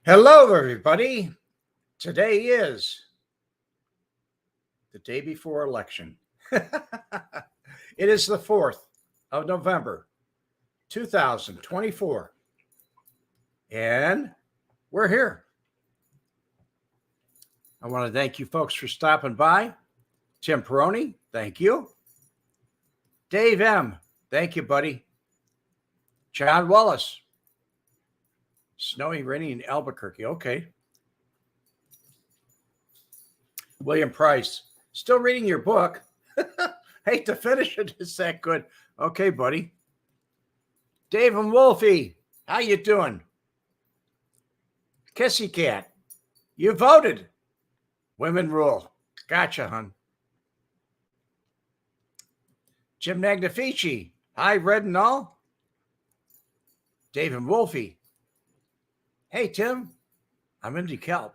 Hello, everybody. Today is the day before election. It is the 4th of November, 2024. And we're here. I want to thank you folks for stopping by. Tim Peroni, thank you. Dave M., thank you, buddy. John Wallace, snowy, rainy in Albuquerque. Okay. William Price, still reading your book. Hate to finish it. It's that good. Okay, buddy. Dave and Wolfie, how you doing? Kissy Cat, you voted. Women rule. Gotcha, hon. Jim Magnifici, hi, Red and all. Dave and Wolfie, hey, Tim, I'm in DeKalb.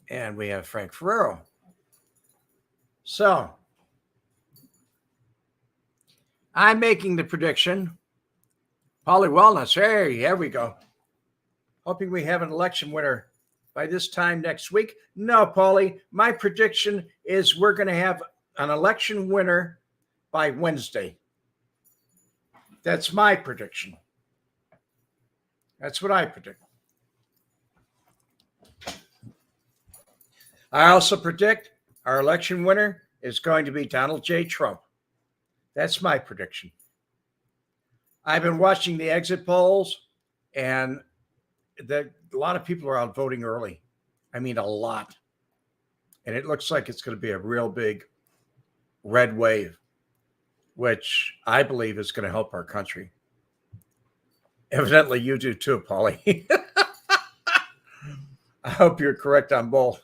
And we have Frank Ferrero. So, I'm making the prediction. Polly Wellness, hey, here we go. Hoping we have an election winner by this time next week. No, Polly, my prediction is we're going to have an election winner by Wednesday. That's my prediction. That's what I predict. I also predict our election winner is going to be Donald J. Trump. That's my prediction. I've been watching the exit polls, and a lot of people are out voting early. I mean, a lot. And it looks like it's going to be a real big red wave, which I believe is going to help our country. Evidently, you do too, Paulie. I hope you're correct on both.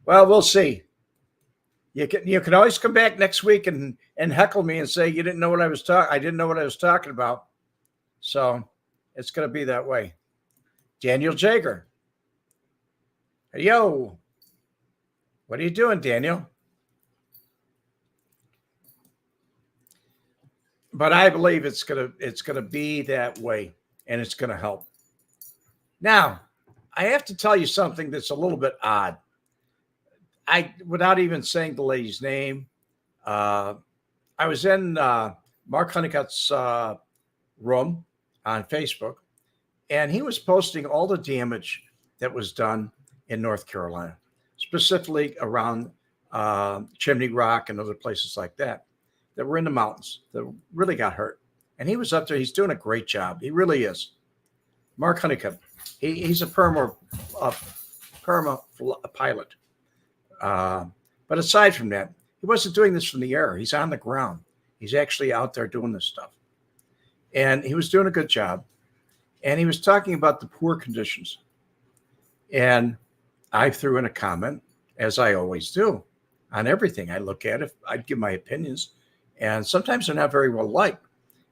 Well, we'll see. You can always come back next week and heckle me and say you didn't know what I was I didn't know what I was talking about. So it's going to be that way. Daniel Jager. Hey, yo. What are you doing, Daniel? But I believe it's gonna be that way, and it's gonna help. Now, I have to tell you something that's a little bit odd. Without even saying the lady's name, I was in Mark Honeycutt's room on Facebook, and he was posting all the damage that was done in North Carolina, specifically around Chimney Rock and other places like that were in the mountains that really got hurt. And he was up there. He's doing a great job. He really is. Mark Honeycutt. He's a perma pilot. But aside from that, he wasn't doing this from the air. He's on the ground. He's actually out there doing this stuff. And he was doing a good job. And he was talking about the poor conditions. And I threw in a comment, as I always do, on everything I look at. If I give my opinions, and sometimes they're not very well liked.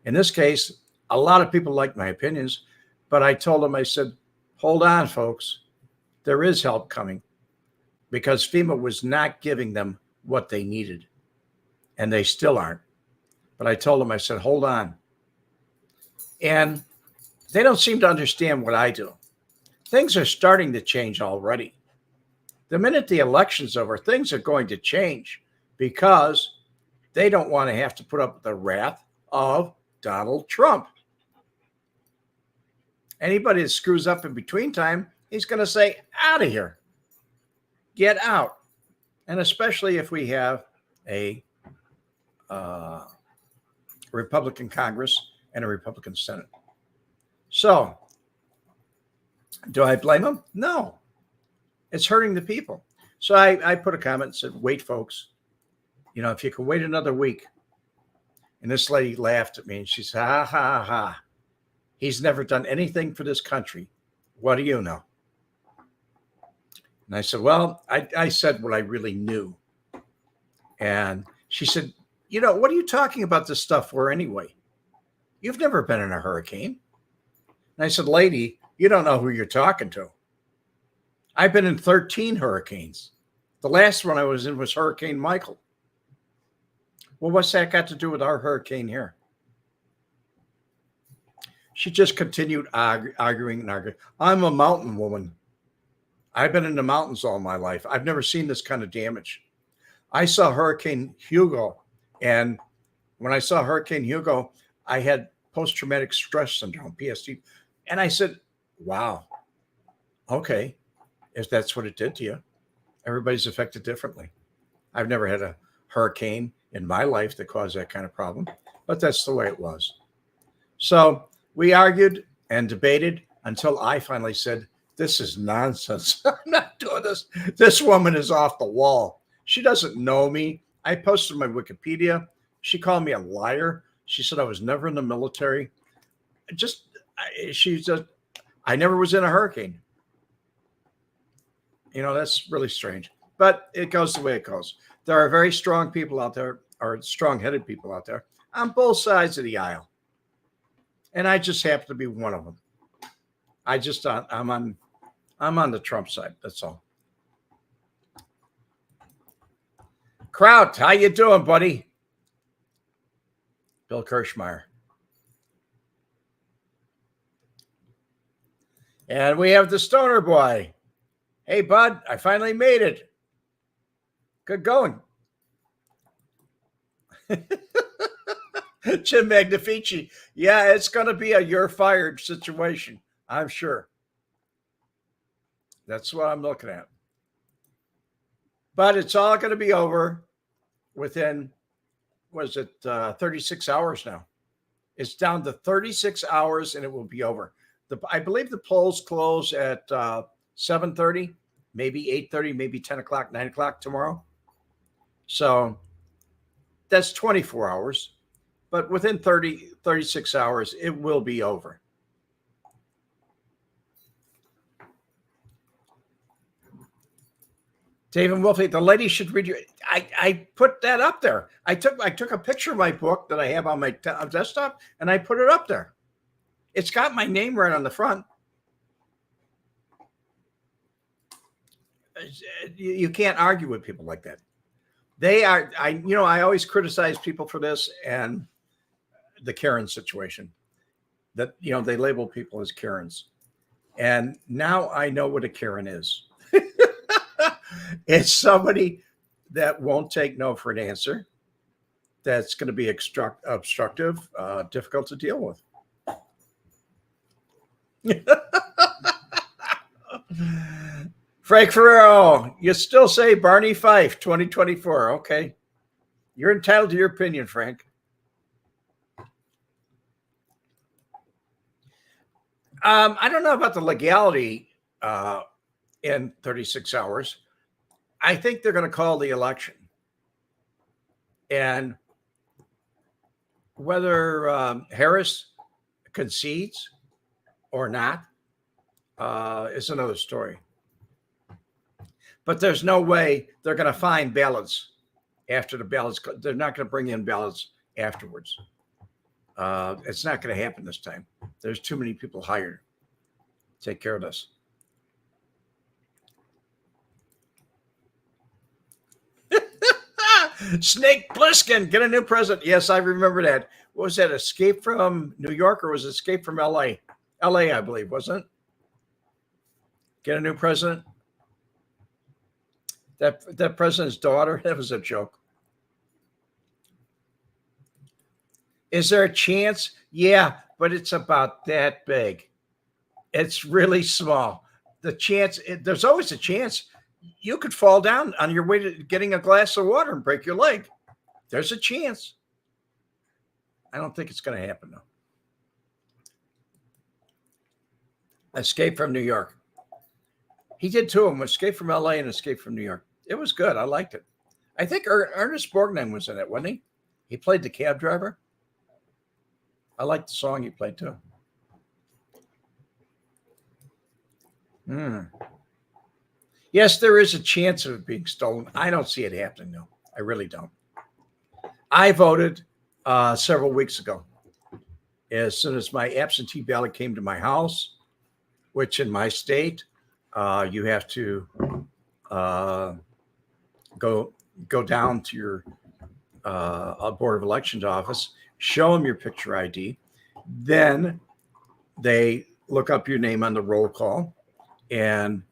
In this case, a lot of people like my opinions, but I told them, I said, hold on, folks. There is help coming, because FEMA was not giving them what they needed, and they still aren't. But I told them, I said, hold on. And they don't seem to understand what I do. Things are starting to change already. The minute the election's over, things are going to change, because they don't want to have to put up with the wrath of Donald Trump. Anybody that screws up in between time, he's going to say, out of here. Get out. And especially if we have a Republican Congress and a Republican Senate. So, do I blame him? No. It's hurting the people. So I put a comment and said, wait, folks. You know, if you can wait another week. And this lady laughed at me and she said, ha, ha, ha. He's never done anything for this country. What do you know? And I said, well, I said what I really knew. And she said, you know, what are you talking about this stuff for anyway? You've never been in a hurricane. And I said, lady, you don't know who you're talking to. I've been in 13 hurricanes. The last one I was in was Hurricane Michael. Well, what's that got to do with our hurricane here? She just continued arguing and arguing. I'm a mountain woman. I've been in the mountains all my life. I've never seen this kind of damage. I saw Hurricane Hugo, and when I saw Hurricane Hugo, I had post-traumatic stress syndrome, PTSD, and I said, wow, okay, if that's what it did to you, everybody's affected differently. I've never had a hurricane in my life that caused that kind of problem, but that's the way it was. So we argued and debated until I finally said, this is nonsense. I'm not doing this. This woman is off the wall. She doesn't know me. I posted my Wikipedia. She called me a liar. She said I was never in the military. I never was in a hurricane. You know, that's really strange, but it goes the way it goes. There are very strong people out there, or strong-headed people out there on both sides of the aisle. And I just happen to be one of them. I'm on the Trump side. That's all. Kraut, how you doing, buddy? Bill Kirschmeyer. And we have the Stoner Boy. Hey, bud, I finally made it. Good going. Jim Magnifici. Yeah, it's going to be a you're fired situation, I'm sure. That's what I'm looking at. But it's all going to be over within, 36 hours now. It's down to 36 hours and it will be over. I believe the polls close at 7:30, maybe 8:30, maybe 10 o'clock, 9 o'clock tomorrow. So that's 24 hours. But within 36 hours, it will be over. David Wolfie, the lady should read your. I put that up there. I took a picture of my book that I have on my desktop, and I put it up there. It's got my name right on the front. You can't argue with people like that. They are. I always criticize people for this and the Karen situation. That they label people as Karens, and now I know what a Karen is. It's somebody that won't take no for an answer. That's going to be obstructive, difficult to deal with. Frank Ferrero, you still say Barney Fife 2024. Okay. You're entitled to your opinion, Frank. I don't know about the legality in 36 hours. I think they're going to call the election. And whether Harris concedes or not is another story. But there's no way they're going to find ballots after the ballots. They're not going to bring in ballots afterwards. It's not going to happen this time. There's too many people hired to take care of this. Snake Plissken, get a new president. Yes, I remember that. What was that? Escape from New York, or was it Escape from LA? LA, I believe, wasn't it? Get a new president. That president's daughter, that was a joke. Is there a chance? Yeah, but it's about that big. It's really small. There's always a chance you could fall down on your way to getting a glass of water and break your leg. There's a chance. I don't think it's going to happen, though. Escape from New York. He did two of them, Escape from LA and Escape from New York. It was good. I liked it. I think Ernest Borgnine was in it, wasn't he? He played the cab driver. I liked the song he played, too. Yes, there is a chance of it being stolen. I don't see it happening, though. I really don't. I voted several weeks ago. As soon as my absentee ballot came to my house, which in my state, you have to go down to your Board of Elections office, show them your picture ID, then they look up your name on the roll call, and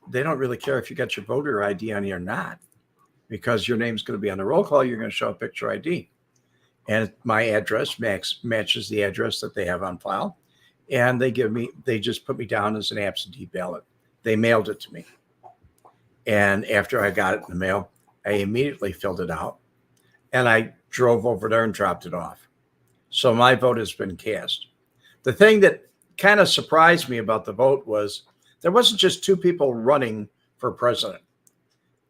they don't really care if you got your voter ID on you or not, because your name's going to be on the roll call. You're going to show a picture ID. And my address matches the address that they have on file. And they just put me down as an absentee ballot. They mailed it to me. And after I got it in the mail, I immediately filled it out. And I drove over there and dropped it off. So my vote has been cast. The thing that kind of surprised me about the vote was there wasn't just two people running for president.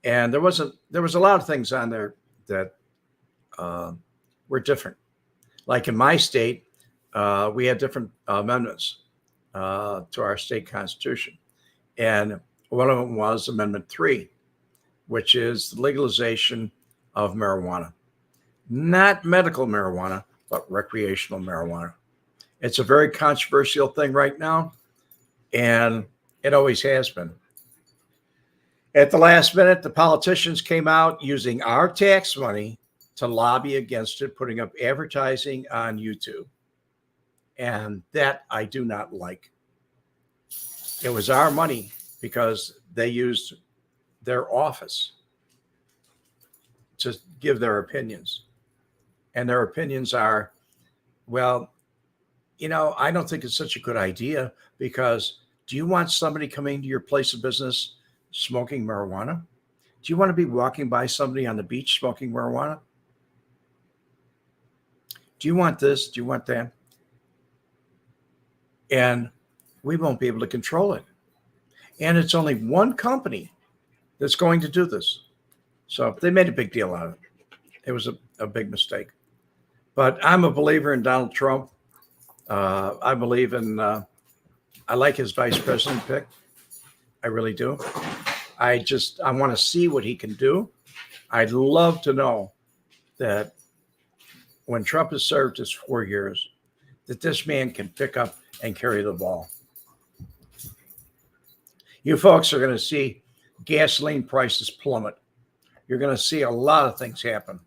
And there was a lot of things on there that were different. Like in my state, we had different amendments to our state constitution. And one of them was Amendment 3, which is the legalization of marijuana. Not medical marijuana, but recreational marijuana. It's a very controversial thing right now, and it always has been. At the last minute, the politicians came out using our tax money to lobby against it, putting up advertising on YouTube. And that I do not like. It was our money because they used their office to give their opinions. And their opinions are, well, I don't think it's such a good idea, because do you want somebody coming to your place of business smoking marijuana? Do you want to be walking by somebody on the beach smoking marijuana? Do you want this? Do you want that? And we won't be able to control it. And it's only one company that's going to do this. So they made a big deal out of it. It was a big mistake. But I'm a believer in Donald Trump. I believe in, I like his vice president pick. I really do. I want to see what he can do. I'd love to know that when Trump has served his 4 years, that this man can pick up and carry the ball. You folks are going to see gasoline prices plummet. You're going to see a lot of things happen.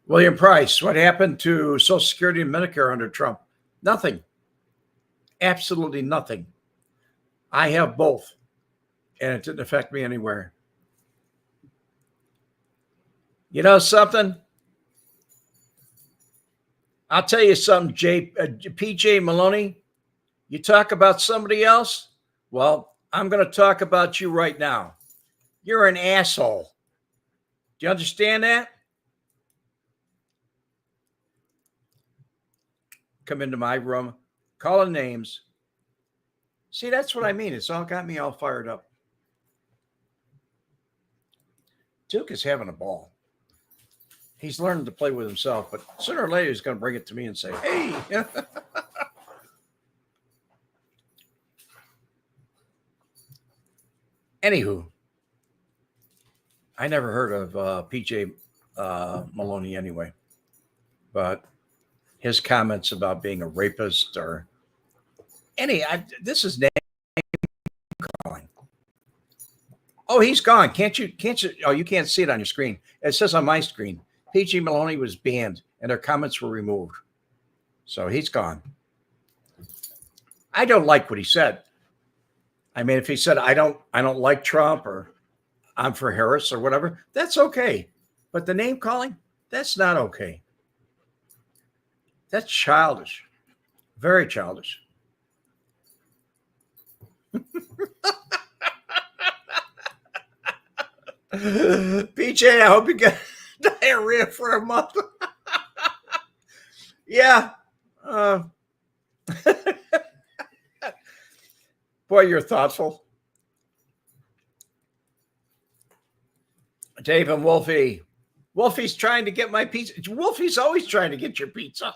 William Price, what happened to Social Security and Medicare under Trump? Nothing. Absolutely nothing. I have both, and it didn't affect me anywhere. You know something? I'll tell you something, PJ Maloney. You talk about somebody else? Well, I'm going to talk about you right now. You're an asshole. Do you understand that? Come into my room, calling names. See, that's what I mean. It's all got me all fired up. Duke is having a ball. He's learning to play with himself, but sooner or later he's going to bring it to me and say, hey. Anywho, I never heard of PJ Maloney anyway, but his comments about being a rapist or this is name calling. Oh, he's gone. Can't you? Oh, you can't see it on your screen. It says on my screen, PJ Maloney was banned and their comments were removed. So he's gone. I don't like what he said. I mean, if he said, I don't like Trump, or I'm for Harris or whatever, that's okay. But the name calling, that's not okay. That's childish. Very childish. PJ, I hope you get diarrhea for a month. Yeah. Boy, you're thoughtful. Dave and Wolfie. Wolfie's trying to get my pizza. Wolfie's always trying to get your pizza.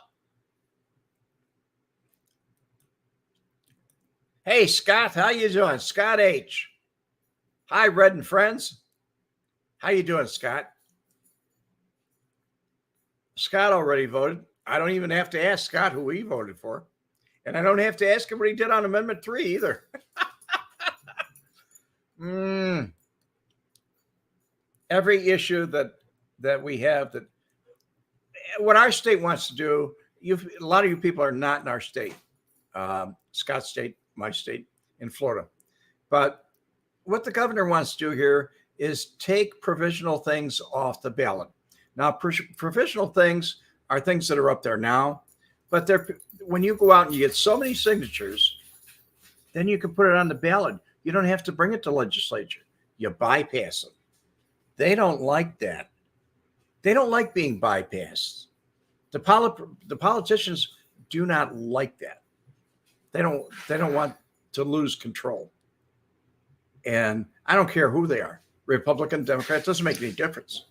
Hey, Scott, how you doing? Scott H. Hi, Red and Friends. How you doing, Scott? Scott already voted. I don't even have to ask Scott who he voted for. And I don't have to ask him what he did on Amendment 3 either. Every issue that we have that what our state wants to do, a lot of you people are not in our state, Scott State, my state in Florida. But what the governor wants to do here is take provisional things off the ballot. Now, provisional things are things that are up there now, but when you go out and you get so many signatures, then you can put it on the ballot. You don't have to bring it to legislature. You bypass them. They don't like that. They don't like being bypassed. The politicians do not like that. They don't want to lose control. And I don't care who they are, Republican, Democrat, doesn't make any difference.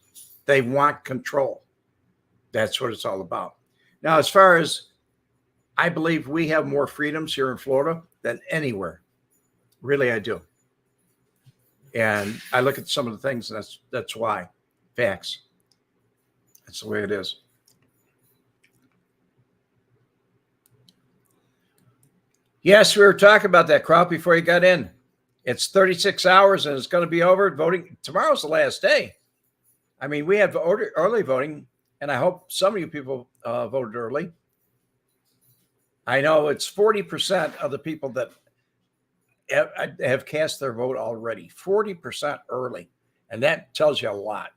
They want control. That's what it's all about. Now, as far as I believe we have more freedoms here in Florida than anywhere. Really, I do. And I look at some of the things, and that's why. Facts. That's the way it is. Yes, we were talking about that, Kraut, before you got in. It's 36 hours, and it's going to be over. Voting tomorrow's the last day. I mean, we have early voting, and I hope some of you people voted early. I know it's 40% of the people that have cast their vote already. 40% early, and that tells you a lot.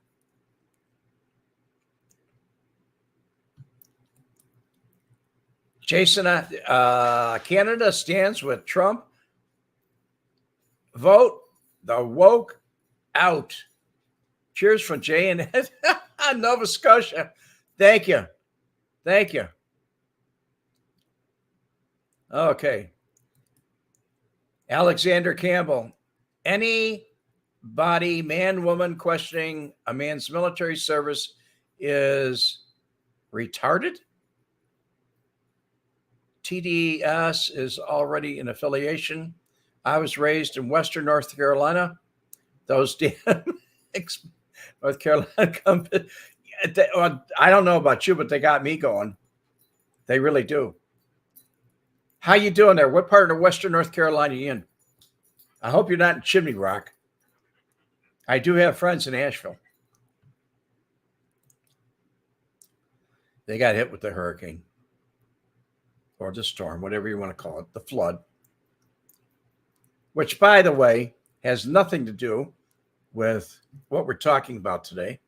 Jason, Canada stands with Trump. Vote the woke out. Cheers from Jay and Ed, Nova Scotia. Thank you. Thank you. Okay. Alexander Campbell. Anybody, man, woman, questioning a man's military service is retarded? TDS is already an affiliation. I was raised in Western North Carolina. Those damn North Carolina company. I don't know about you, but they got me going. They really do. How you doing there? What part of Western North Carolina are you in? I hope you're not in Chimney Rock. I do have friends in Asheville. They got hit with the hurricane or the storm, whatever you want to call it, the flood, which, by the way, has nothing to do with what we're talking about today.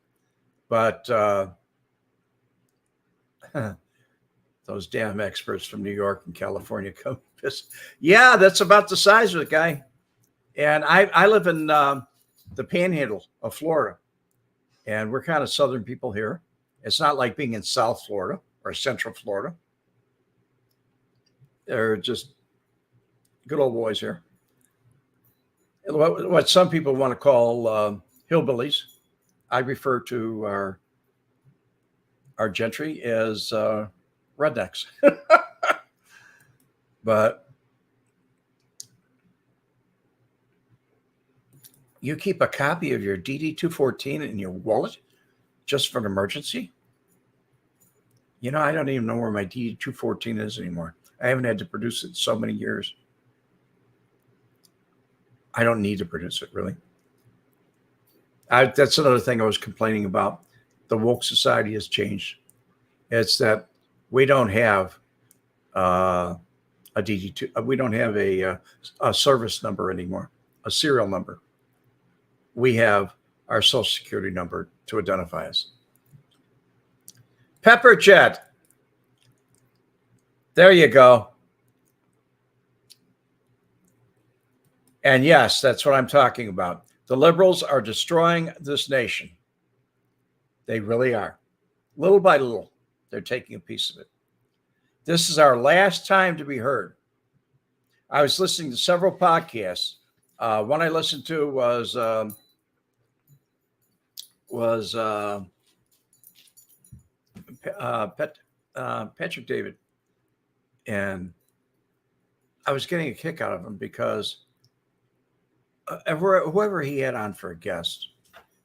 But those damn experts from New York and California come. Yeah, that's about the size of the guy. And I live in the panhandle of Florida, and we're kind of southern people here. It's not like being in South Florida or Central Florida. They're just good old boys here. What some people want to call hillbillies. I refer to our gentry as rednecks. But you keep a copy of your DD-214 in your wallet just for an emergency? You know, I don't even know where my DD-214 is anymore. I haven't had to produce it in so many years. I don't need to produce it, really. That's another thing I was complaining about. The woke society has changed. It's that we don't have a DD2. We don't have a service number anymore, a serial number. We have our social security number to identify us. Pepper Jet. There you go. And yes, that's what I'm talking about. The liberals are destroying this nation. They really are. Little by little, they're taking a piece of it. This is our last time to be heard. I was listening to several podcasts. One I listened to was Patrick David. And I was getting a kick out of him because whoever he had on for a guest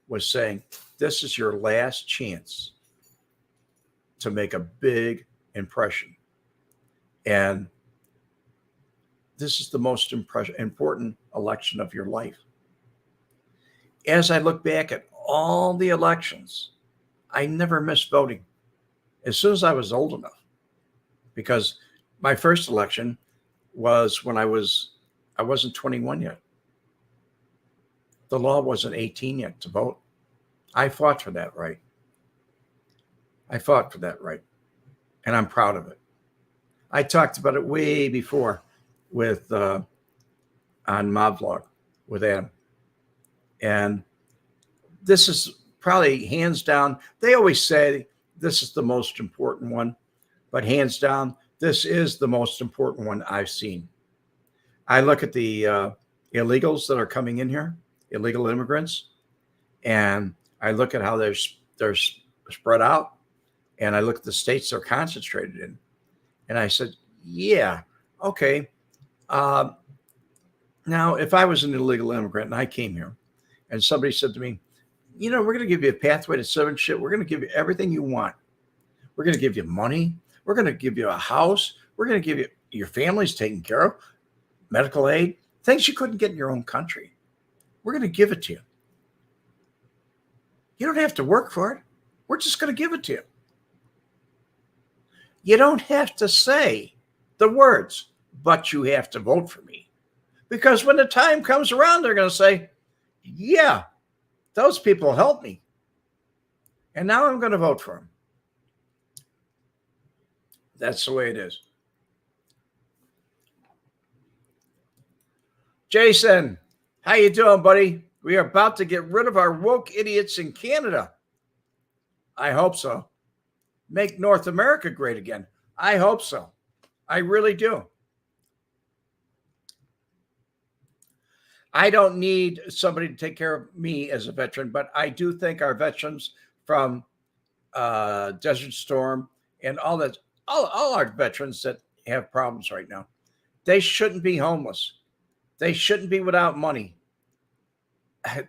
was saying, this is your last chance to make a big impression. And this is the most important election of your life. As I look back at all the elections, I never missed voting. as soon as I was old enough, because my first election was when I wasn't 21 yet. The law wasn't 18 yet to vote. I fought for that right. I fought for that right. And I'm proud of it. I talked about it way before with on Mobvlog with Adam. And this is probably hands down. They always say this is the most important one, but hands down, this is the most important one I've seen. I look at the illegals that are coming in here, illegal immigrants, and I look at how they're spread out, and I look at the states they're concentrated in, and I said, yeah, okay. Now, if I was an illegal immigrant and I came here and somebody said to me, we're going to give you a pathway to citizenship. We're going to give you everything you want. We're going to give you money. We're going to give you a house. We're going to give you your family's taken care of, medical aid, things you couldn't get in your own country. We're going to give it to you. You don't have to work for it. We're just going to give it to you. You don't have to say the words, but you have to vote for me. Because when the time comes around, they're going to say, yeah, those people helped me. And now I'm going to vote for them. That's the way it is. Jason, how you doing, buddy? We are about to get rid of our woke idiots in Canada. I hope so. Make North America great again. I hope so. I really do. I don't need somebody to take care of me as a veteran, but I do think our veterans from Desert Storm and all that, all our veterans that have problems right now, they shouldn't be homeless. They shouldn't be without money.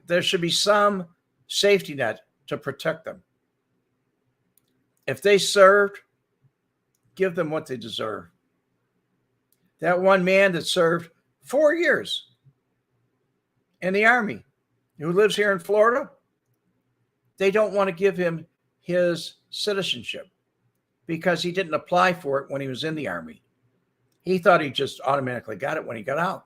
There should be some safety net to protect them. If they served, give them what they deserve. That one man that served 4 years in the Army, who lives here in Florida, they don't want to give him his citizenship because he didn't apply for it when he was in the Army. He thought he just automatically got it when he got out.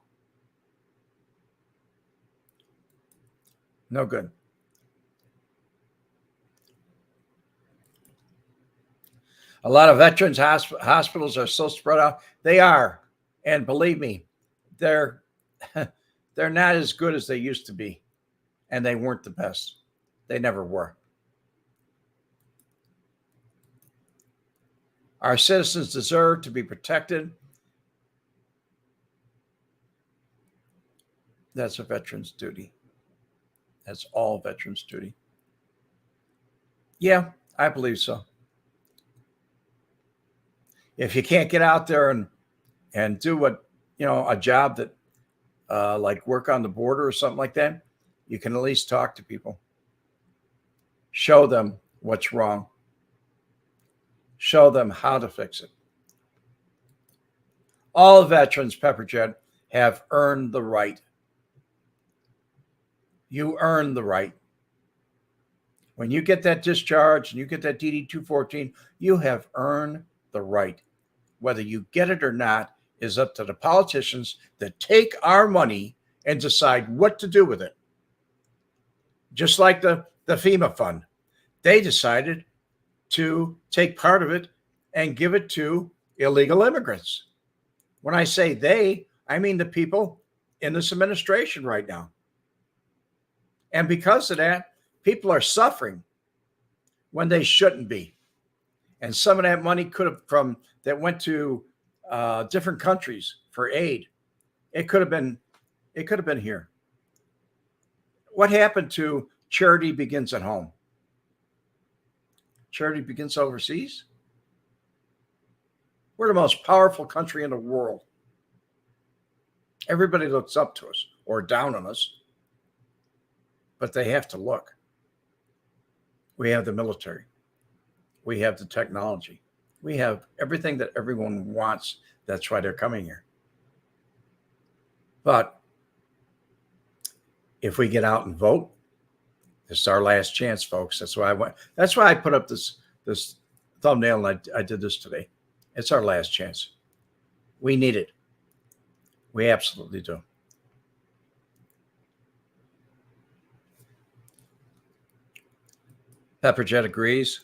No good. A lot of veterans hospitals are so spread out. They are. And believe me, they're not as good as they used to be. And they weren't the best. They never were. Our citizens deserve to be protected. That's a veteran's duty. That's all veterans' duty. Yeah, I believe so. If you can't get out there and do what, a job that like work on the border or something like that, you can at least talk to people. Show them what's wrong. Show them how to fix it. All veterans, Pepperjet, have earned the right. You earn the right. When you get that discharge and you get that DD-214, you have earned the right. Whether you get it or not is up to the politicians that take our money and decide what to do with it. Just like the FEMA fund. They decided to take part of it and give it to illegal immigrants. When I say they, I mean the people in this administration right now. And because of that, people are suffering when they shouldn't be. And some of that money that went to different countries for aid. It could have been here. What happened to charity begins at home? Charity begins overseas? We're the most powerful country in the world. Everybody looks up to us or down on us, but they have to look. We have the military. We have the technology. We have everything that everyone wants. That's why they're coming here. But if we get out and vote, this is our last chance, folks. That's why I put up this thumbnail, and I did this today. It's our last chance. We need it. We absolutely do. Pepperjet agrees.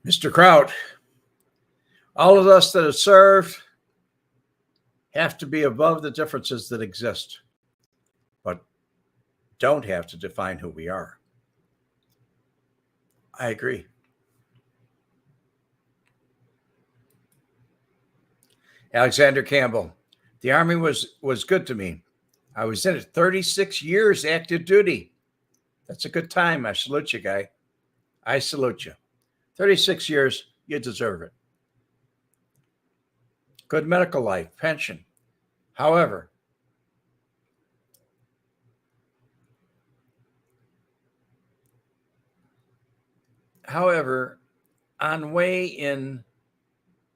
Mr. Kraut, all of us that have served have to be above the differences that exist, but don't have to define who we are. I agree. Alexander Campbell, the Army was good to me. I was in it 36 years active duty. That's a good time. I salute you, guy. I salute you. 36 years, you deserve it. Good medical life, pension. However, on way in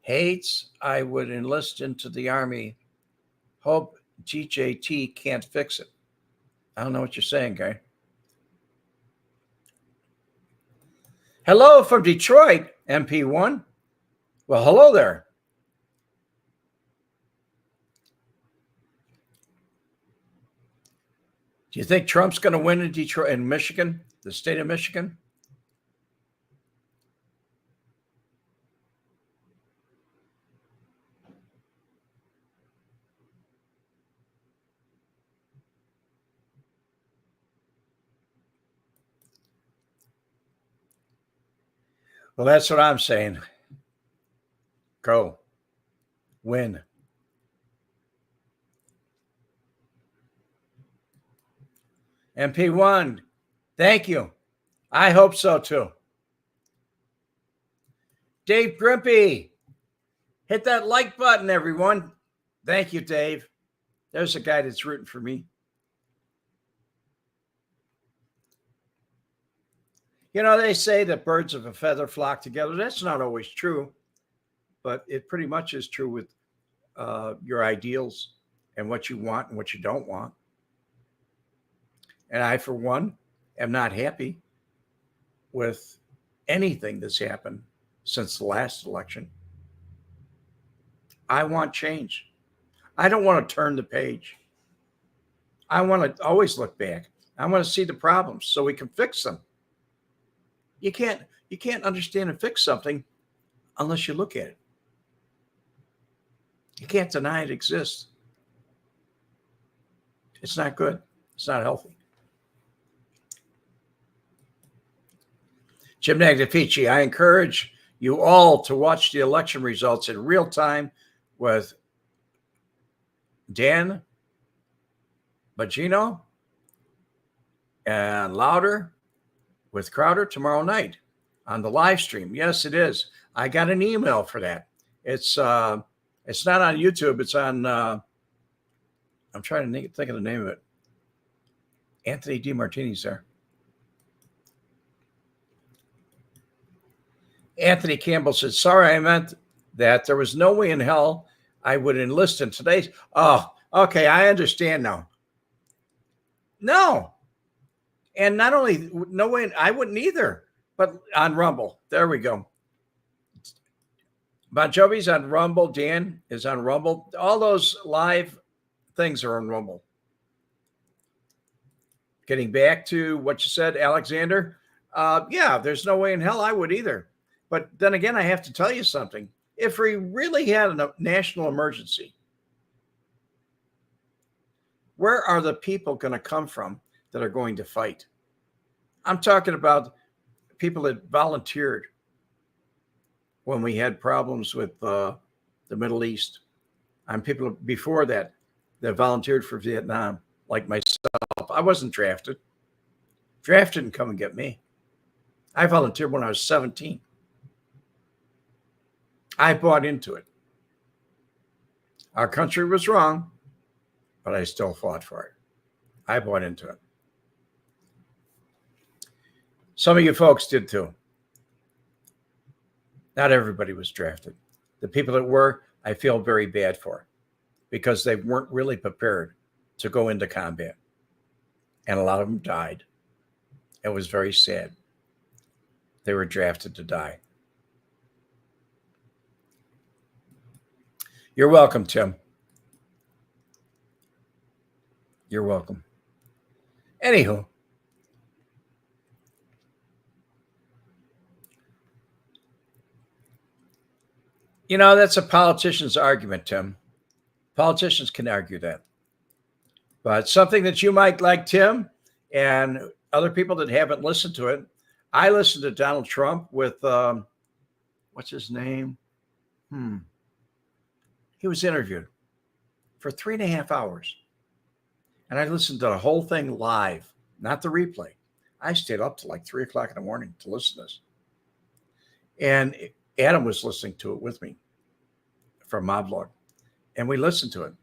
hates, I would enlist into the Army. Hope GJT can't fix it. I don't know what you're saying, guy. Hello from Detroit, MP1. Well, hello there. Do you think Trump's going to win in Detroit, in Michigan, the state of Michigan? Well, that's what I'm saying. Go. Win. MP1, thank you. I hope so too. Dave Grimpy, hit that like button, everyone. Thank you, Dave. There's a guy that's rooting for me. You know, they say that birds of a feather flock together. That's not always true, but it pretty much is true with your ideals and what you want and what you don't want. And I, for one, am not happy with anything that's happened since the last election. I want change. I don't want to turn the page. I want to always look back. I want to see the problems so we can fix them. You can't understand and fix something unless you look at it. You can't deny it exists. It's not good. It's not healthy. Jim Nagdafici, I encourage you all to watch the election results in real time with Dan Bongino and Louder with Crowder tomorrow night on the live stream. Yes, it is. I got an email for that. It's not on YouTube. It's on, I'm trying to think of the name of it. Anthony DiMartini's there. Anthony Campbell said, sorry, I meant that there was no way in hell I would enlist in today's. Oh, okay. I understand now. No. And not only no way, I wouldn't either, but on Rumble. There we go. Bon Jovi's on Rumble. Dan is on Rumble. All those live things are on Rumble. Getting back to what you said, Alexander. Yeah, there's no way in hell I would either. But then again, I have to tell you something. If we really had a national emergency, where are the people going to come from that are going to fight? I'm talking about people that volunteered when we had problems with the Middle East. I'm people before that volunteered for Vietnam, like myself. I wasn't drafted. Draft didn't come and get me. I volunteered when I was 17. I bought into it. Our country was wrong, but I still fought for it. I bought into it. Some of you folks did too. Not everybody was drafted. The people that were, I feel very bad for because they weren't really prepared to go into combat. And a lot of them died. It was very sad. They were drafted to die. You're welcome, Tim. You're welcome. Anywho, that's a politician's argument, Tim. Politicians can argue that. But something that you might like, Tim, and other people that haven't listened to it, I listened to Donald Trump with, what's his name? He was interviewed for 3.5 hours. And I listened to the whole thing live, not the replay. I stayed up till like 3 o'clock in the morning to listen to this. And Adam was listening to it with me from Moblog. And we listened to it.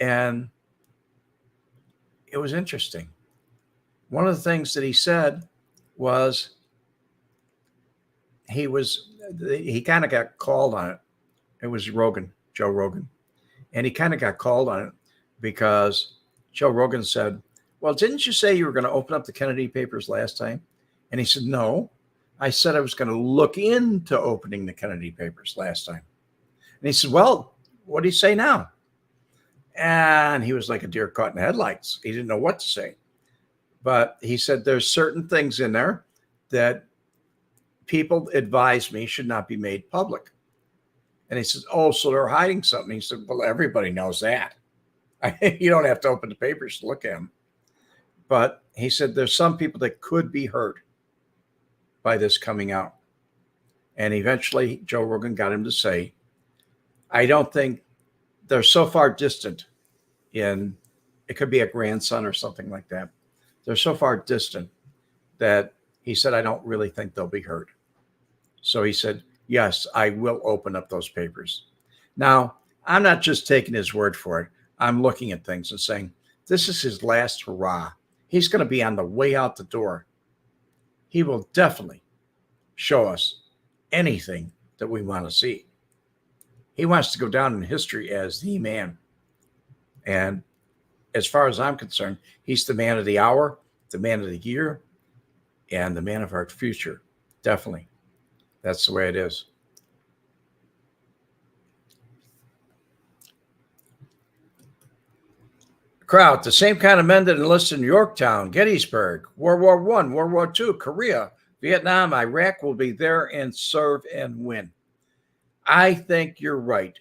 And it was interesting. One of the things that he said was he kind of got called on it. It was Joe Rogan. And he kind of got called on it because Joe Rogan said, well, didn't you say you were going to open up the Kennedy papers last time? And he said, no, I said I was going to look into opening the Kennedy papers last time. And he said, well, what do you say now? And he was like a deer caught in the headlights. He didn't know what to say. But he said there's certain things in there that people advise me should not be made public. And he said, oh, so they're hiding something. He said, well, everybody knows that. You don't have to open the papers to look at them. But he said there's some people that could be hurt by this coming out. And eventually Joe Rogan got him to say, I don't think they're so far distant it could be a grandson or something like that. They're so far distant that he said, I don't really think they'll be hurt. So he said, yes, I will open up those papers. Now, I'm not just taking his word for it. I'm looking at things and saying, this is his last hurrah. He's going to be on the way out the door. He will definitely show us anything that we want to see. He wants to go down in history as the man. And as far as I'm concerned, he's the man of the hour, the man of the year, and the man of our future. Definitely. That's the way it is. Crowd, the same kind of men that enlisted in Yorktown, Gettysburg, World War I, World War II, Korea, Vietnam, Iraq will be there and serve and win. I think you're right,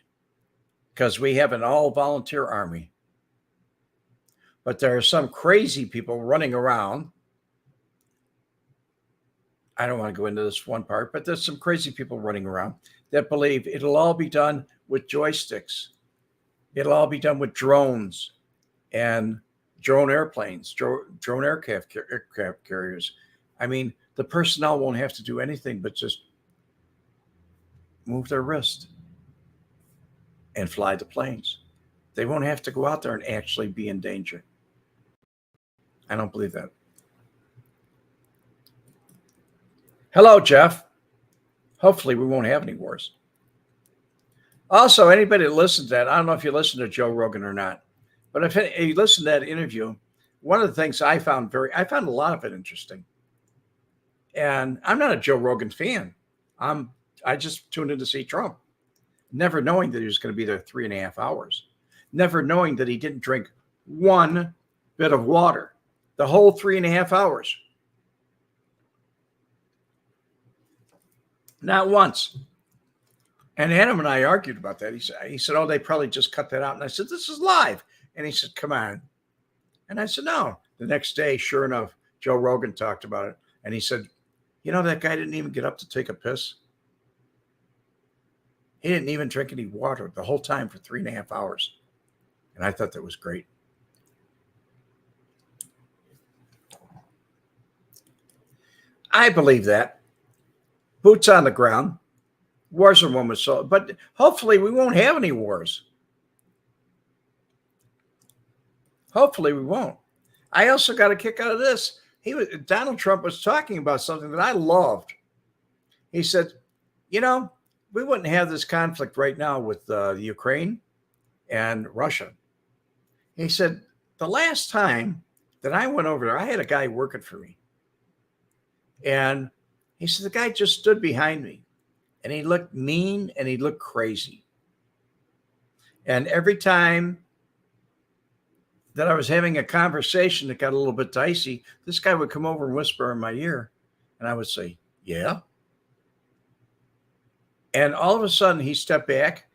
because we have an all-volunteer army. But there are some crazy people running around. I don't want to go into this one part, but there's some crazy people running around that believe it'll all be done with joysticks. It'll all be done with drones and drone airplanes, drone aircraft carriers. I mean, the personnel won't have to do anything but just move their wrist and fly the planes. They won't have to go out there and actually be in danger. I don't believe that. Hello, Jeff. Hopefully we won't have any wars. Also, anybody that listens to that, I don't know if you listen to Joe Rogan or not, but if you listen to that interview, one of the things I found a lot of it interesting. And I'm not a Joe Rogan fan. I just tuned in to see Trump, never knowing that he was going to be there 3.5 hours, never knowing that he didn't drink one bit of water the whole 3.5 hours. Not once. And Adam and I argued about that. He said, oh, they probably just cut that out. And I said, this is live. And he said, come on. And I said, no. The next day, sure enough, Joe Rogan talked about it. And he said, you know, that guy didn't even get up to take a piss. He didn't even drink any water the whole time for 3.5 hours. And I thought that was great. I believe that. Boots on the ground. Wars are one with soul. But hopefully we won't have any wars. Hopefully we won't. I also got a kick out of this. Donald Trump was talking about something that I loved. He said, You know, we wouldn't have this conflict right now with Ukraine and Russia. He said, the last time that I went over there, I had a guy working for me. And he said, the guy just stood behind me and he looked mean and he looked crazy. And every time that I was having a conversation that got a little bit dicey, this guy would come over and whisper in my ear. And I would say, yeah. And all of a sudden he stepped back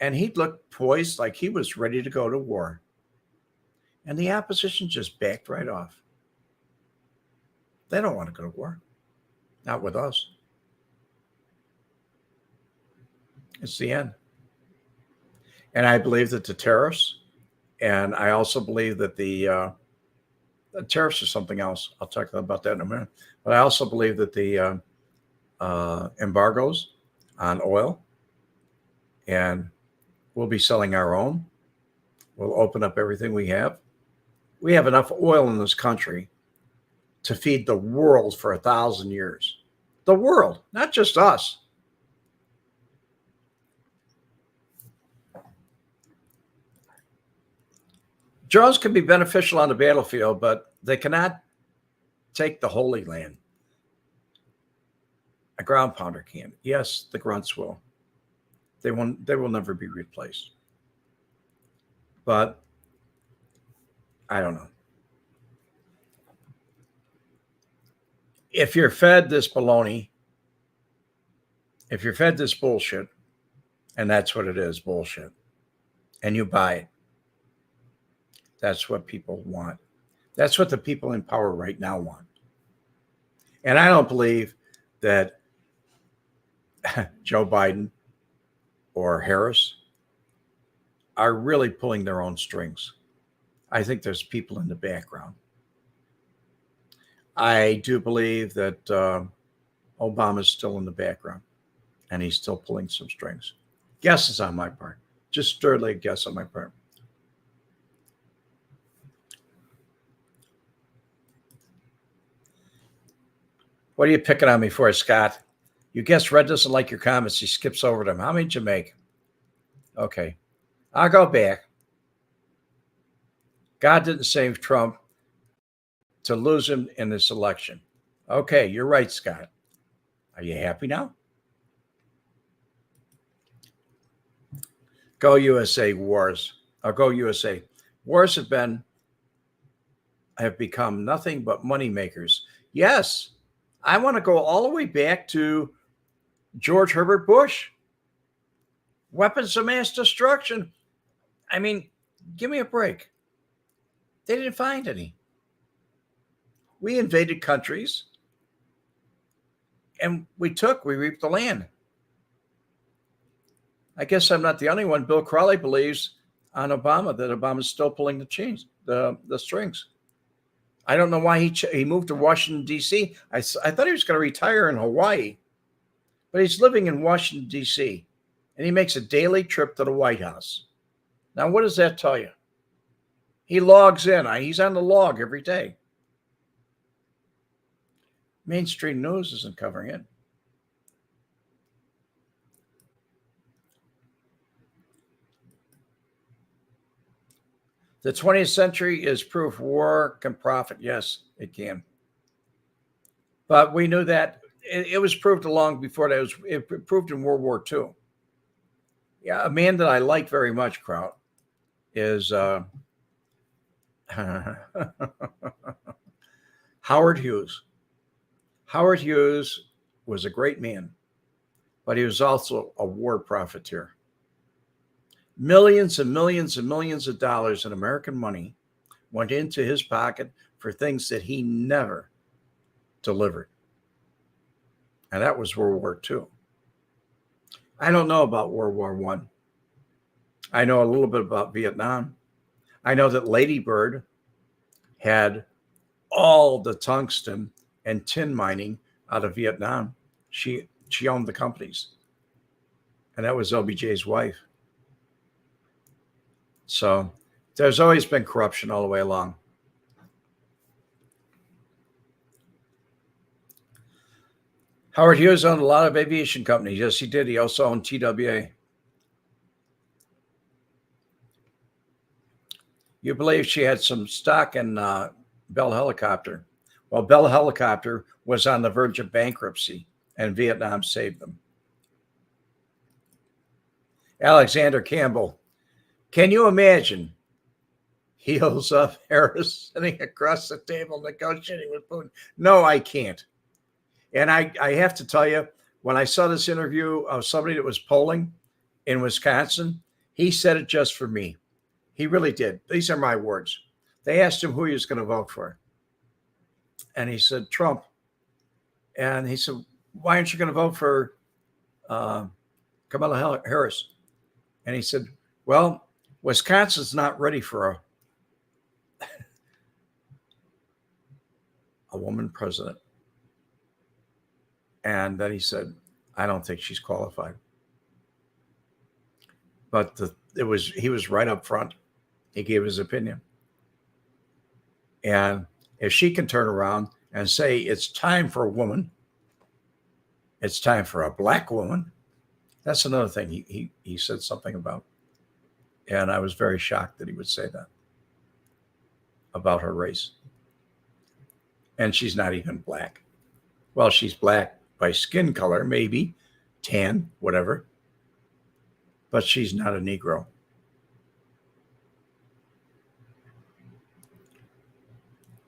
and he looked poised like he was ready to go to war. And the opposition just backed right off. They don't want to go to war. Not with us. It's the end. And I believe that the tariffs, and I also believe that the tariffs are something else. I'll talk about that in a minute. But I also believe that the embargoes on oil, and we'll be selling our own. We'll open up everything we have. We have enough oil in this country to feed the world for 1,000 years. The world, not just us. Drones can be beneficial on the battlefield, but they cannot take the Holy Land. A ground pounder can. Yes, the grunts will. They will never be replaced. But I don't know. If you're fed this baloney, if you're fed this bullshit, and that's what it is, bullshit, and you buy it, that's what people want. That's what the people in power right now want. And I don't believe that Joe Biden or Harris are really pulling their own strings. I think there's people in the background. I do believe that Obama's still in the background and he's still pulling some strings. Guesses on my part. Just strictly a guess on my part. What are you picking on me for, Scott? You guess Red doesn't like your comments. He skips over them. How many did you make? Okay. I'll go back. God didn't save Trump to lose him in this election. Okay, you're right, Scott. Are you happy now? Go USA wars. Or go USA. Wars have become nothing but money makers. Yes, I want to go all the way back to George Herbert Bush. Weapons of mass destruction. I mean, give me a break. They didn't find any. We invaded countries and we reaped the land. I guess I'm not the only one. Bill Crowley believes on Obama that Obama's still pulling the strings. I don't know why he moved to Washington, D.C. I thought he was going to retire in Hawaii, but he's living in Washington, D.C., and he makes a daily trip to the White House. Now, what does that tell you? He logs in. He's on the log every day. Mainstream news isn't covering it. The 20th century is proof war can profit. Yes, it can. But we knew that it was proved long before that. It proved in World War II. Yeah, a man that I like very much, Kraut, is Howard Hughes. Howard Hughes was a great man, but he was also a war profiteer. Millions and millions and millions of dollars in American money went into his pocket for things that he never delivered. And that was World War II. I don't know about World War I. I know a little bit about Vietnam. I know that Lady Bird had all the tungsten and tin mining out of Vietnam. She owned the companies. And that was LBJ's wife. So there's always been corruption all the way along. Howard Hughes owned a lot of aviation companies. Yes, he did. He also owned TWA. You believe she had some stock in Bell Helicopter. Well, Bell Helicopter was on the verge of bankruptcy, and Vietnam saved them. Alexander Campbell. Can you imagine? Heels up, Harris sitting across the table negotiating with Putin. No, I can't. And I have to tell you, when I saw this interview of somebody that was polling in Wisconsin, he said it just for me. He really did. These are my words. They asked him who he was going to vote for. And he said, Trump. And he said, why aren't you going to vote for Kamala Harris? And he said, well, Wisconsin's not ready for a woman president. And then he said, I don't think she's qualified. But he was right up front. He gave his opinion. And if she can turn around and say it's time for a woman, it's time for a black woman, that's another thing he said something about. And I was very shocked that he would say that about her race. And she's not even black. Well, she's black by skin color, maybe, tan, whatever. But she's not a Negro.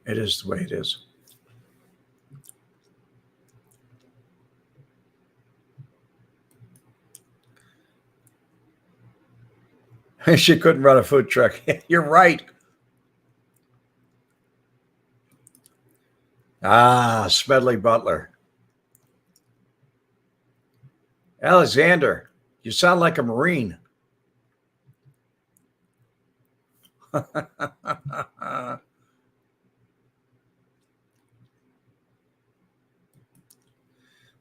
It is the way it is. She couldn't run a food truck. You're right. Smedley Butler. Alexander, you sound like a Marine.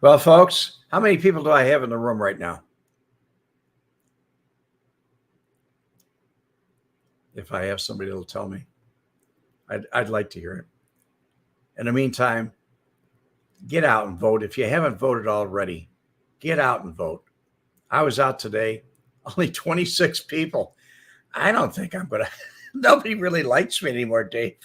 Well, folks, how many people do I have in the room right now? If I have somebody that'll tell me, I'd like to hear it. In the meantime, get out and vote. If you haven't voted already, get out and vote. I was out today, only 26 people. I don't think I'm going to, nobody really likes me anymore, Dave.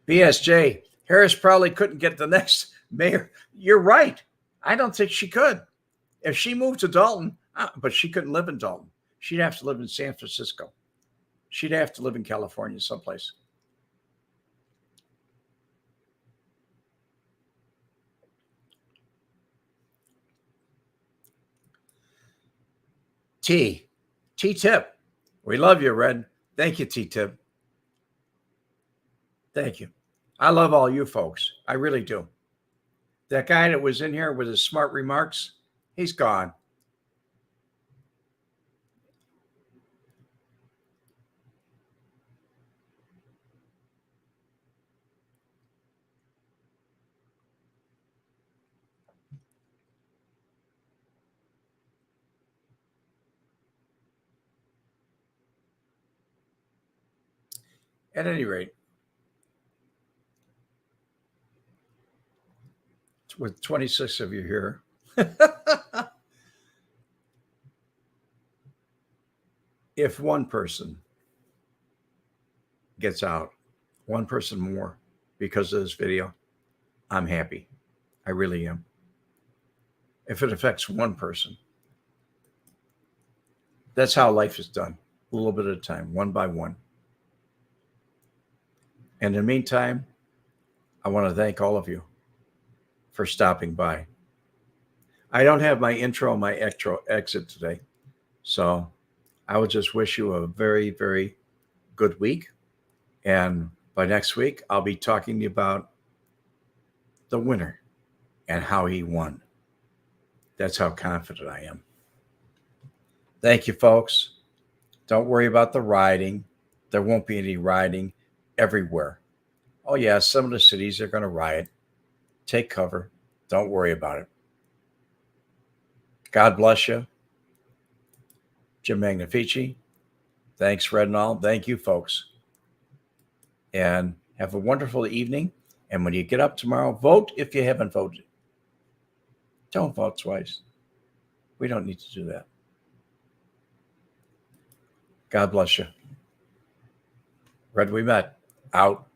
BSJ, Harris probably couldn't get the next mayor. You're right. I don't think she could. If she moved to Dalton, but she couldn't live in Dalton. She'd have to live in San Francisco. She'd have to live in California someplace. T-Tip. We love you, Red. Thank you, T-Tip. Thank you. I love all you folks. I really do. That guy that was in here with his smart remarks, he's gone. At any rate, with 26 of you here, if one person gets out, one person more because of this video, I'm happy. I really am. If it affects one person, that's how life is done, a little bit at a time, one by one. And in the meantime, I want to thank all of you for stopping by. I don't have my intro and my exit today. So I would just wish you a very, very good week. And by next week, I'll be talking to you about the winner and how he won. That's how confident I am. Thank you, folks. Don't worry about the rioting. There won't be any rioting everywhere. Oh, yeah, some of the cities are going to riot. Take cover. Don't worry about it. God bless you. Jim Magnifici. Thanks, Fred and all. Thank you, folks. And have a wonderful evening. And when you get up tomorrow, vote if you haven't voted. Don't vote twice. We don't need to do that. God bless you. Red Wemette, out.